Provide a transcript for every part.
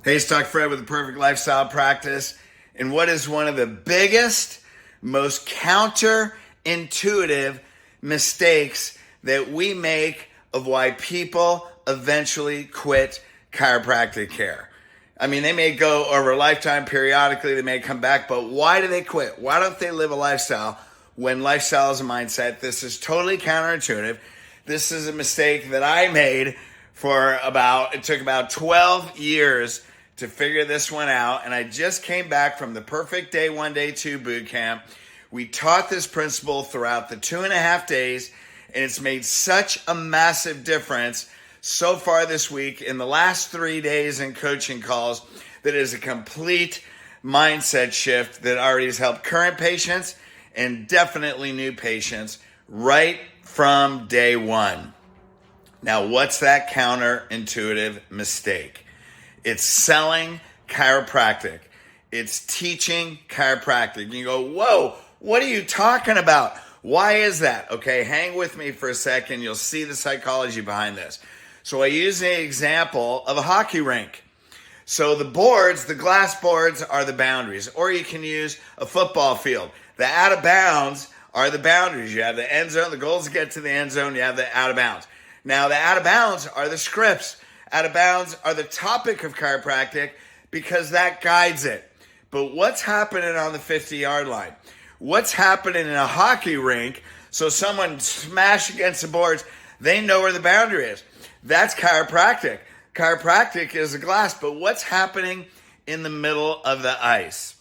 Hey, Stock Fred with the Perfect Lifestyle Practice. And what is one of the biggest, most counterintuitive mistakes that we make of why people eventually quit chiropractic care? I mean, they may go over a lifetime periodically, they may come back, but why do they quit? Why don't they live a lifestyle when lifestyle is a mindset? This is totally counterintuitive. This is a mistake that I made it took about 12 years to figure this one out. And I just came back from the Perfect Day 1, Day 2 boot camp. We taught this principle throughout the 2.5 days, and it's made such a massive difference so far this week in the last 3 days in coaching calls that is a complete mindset shift that already has helped current patients and definitely new patients right from day one. Now, what's that counterintuitive mistake? It's selling chiropractic. It's teaching chiropractic. And you go, whoa, what are you talking about? Why is that? Okay, hang with me for a second. You'll see the psychology behind this. So I use an example of a hockey rink. So the glass boards are the boundaries, or you can use a football field. The out of bounds are the boundaries. You have the end zone, the goal is to get to the end zone, you have the out of bounds. Now the out of bounds are the scripts. Out of bounds are the topic of chiropractic because that guides it. But what's happening on the 50-yard line? What's happening in a hockey rink? So someone smash against the boards, they know where the boundary is. That's chiropractic. Chiropractic is a glass, but what's happening in the middle of the ice?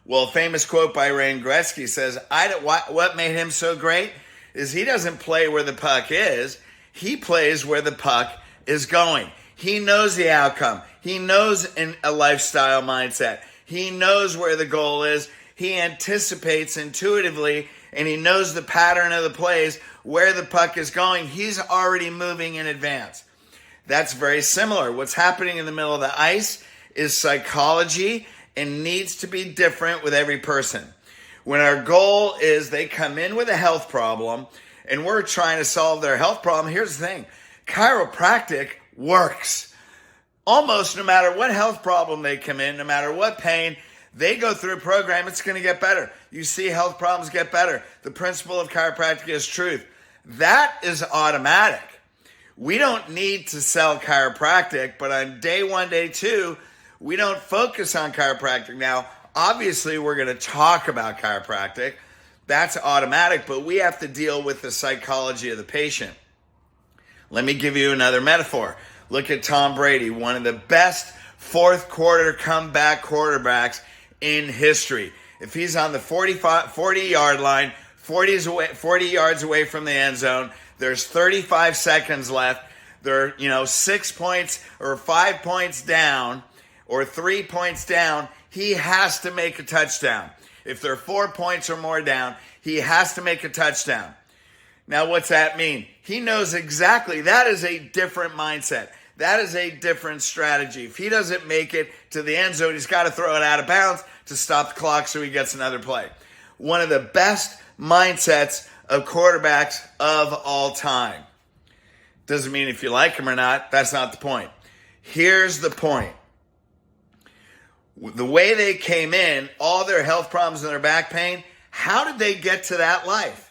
Well, a famous quote by Wayne Gretzky says, what made him so great is he doesn't play where the puck is, he plays where the puck is going. He knows the outcome. He knows in a lifestyle mindset. He knows where the goal is. He anticipates intuitively, and he knows the pattern of the plays, where the puck is going. He's already moving in advance. That's very similar. What's happening in the middle of the ice is psychology and needs to be different with every person. When our goal is they come in with a health problem and we're trying to solve their health problem, here's the thing. Chiropractic works. Almost no matter what health problem they come in, no matter what pain, they go through a program, it's going to get better. You see health problems get better. The principle of chiropractic is truth. That is automatic. We don't need to sell chiropractic, but on day 1, day 2, we don't focus on chiropractic. Now, obviously, we're going to talk about chiropractic. That's automatic, but we have to deal with the psychology of the patient. Let me give you another metaphor. Look at Tom Brady, one of the best fourth quarter comeback quarterbacks in history. If he's on the 40-yard line, 40 yards away from the end zone, there's 35 seconds left. They're 6 points or 5 points down or 3 points down. He has to make a touchdown. If they're 4 points or more down, he has to make a touchdown. Now, what's that mean? He knows exactly. That is a different mindset. That is a different strategy. If he doesn't make it to the end zone, he's got to throw it out of bounds to stop the clock so he gets another play. One of the best mindsets of quarterbacks of all time. Doesn't mean if you like him or not. That's not the point. Here's the point. The way they came in, all their health problems and their back pain, how did they get to that life?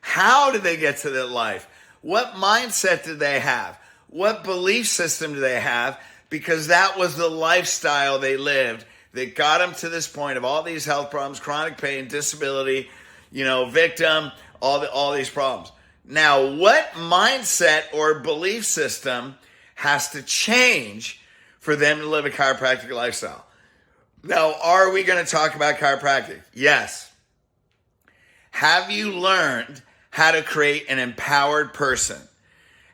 How did they get to that life? What mindset did they have? What belief system do they have? Because that was the lifestyle they lived that got them to this point of all these health problems, chronic pain, disability, victim, all these problems. Now, what mindset or belief system has to change for them to live a chiropractic lifestyle? Now, are we going to talk about chiropractic? Yes. Have you learned how to create an empowered person?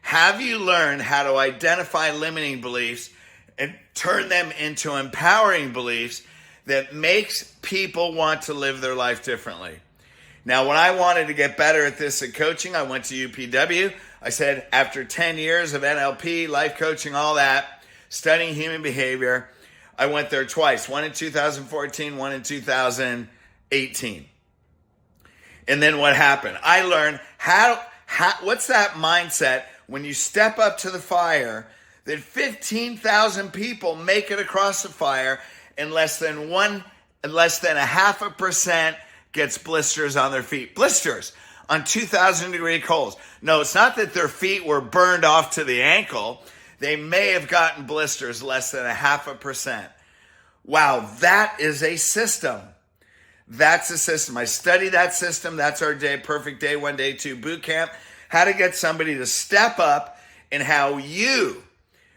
Have you learned how to identify limiting beliefs and turn them into empowering beliefs that makes people want to live their life differently? Now, when I wanted to get better at this at coaching, I went to UPW. I said, after 10 years of NLP, life coaching, all that, studying human behavior, I went there twice, one in 2014, one in 2018. And then what happened? I learned what's that mindset when you step up to the fire, that 15,000 people make it across the fire and less than 0.5% gets blisters on their feet. Blisters on 2,000 degree colds. No, it's not that their feet were burned off to the ankle. They may have gotten blisters less than 0.5%. Wow, that is a system. That's a system. I study that system. That's our perfect day 1, day 2 boot camp. How to get somebody to step up and how you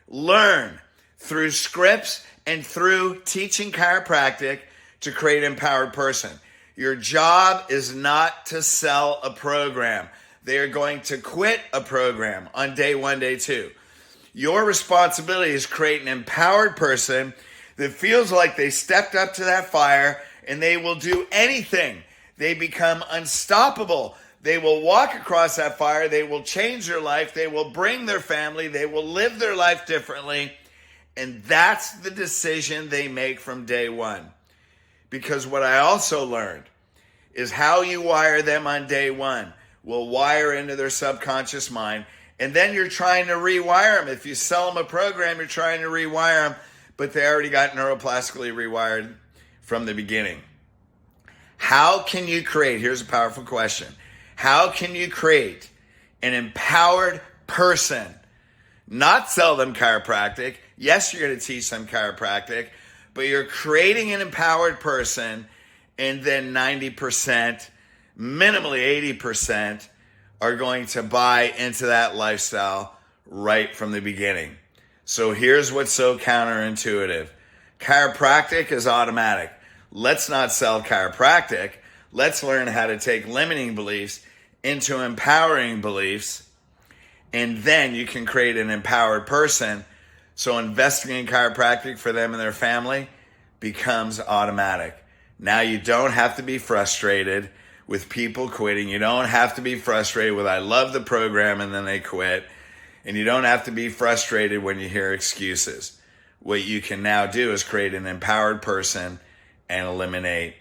learn through scripts and through teaching chiropractic to create an empowered person. Your job is not to sell a program. They are going to quit a program on day 1, day 2. Your responsibility is create an empowered person that feels like they stepped up to that fire and they will do anything. They become unstoppable. They will walk across that fire. They will change their life. They will bring their family. They will live their life differently. And that's the decision they make from day 1. Because what I also learned is how you wire them on day 1 will wire into their subconscious mind. And then you're trying to rewire them. If you sell them a program, you're trying to rewire them, but they already got neuroplastically rewired from the beginning. How can you create, here's a powerful question, how can you create an empowered person? Not sell them chiropractic. Yes, you're going to teach them chiropractic, but you're creating an empowered person, and then 90%, minimally 80%, are going to buy into that lifestyle right from the beginning. So here's what's so counterintuitive. Chiropractic is automatic. Let's not sell chiropractic. Let's learn how to take limiting beliefs into empowering beliefs, and then you can create an empowered person. So investing in chiropractic for them and their family becomes automatic. Now you don't have to be frustrated with people quitting. You don't have to be frustrated with, I love the program, and then they quit. And you don't have to be frustrated when you hear excuses. What you can now do is create an empowered person and eliminate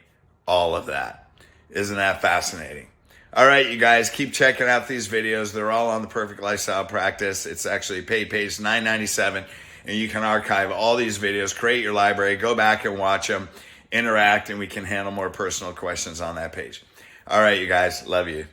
all of that. Isn't that fascinating? All right, you guys, keep checking out these videos. They're all on the Perfect Lifestyle Practice. It's actually paid page $9.97, and you can archive all these videos, create your library, go back and watch them, interact, and we can handle more personal questions on that page. All right, you guys, love you.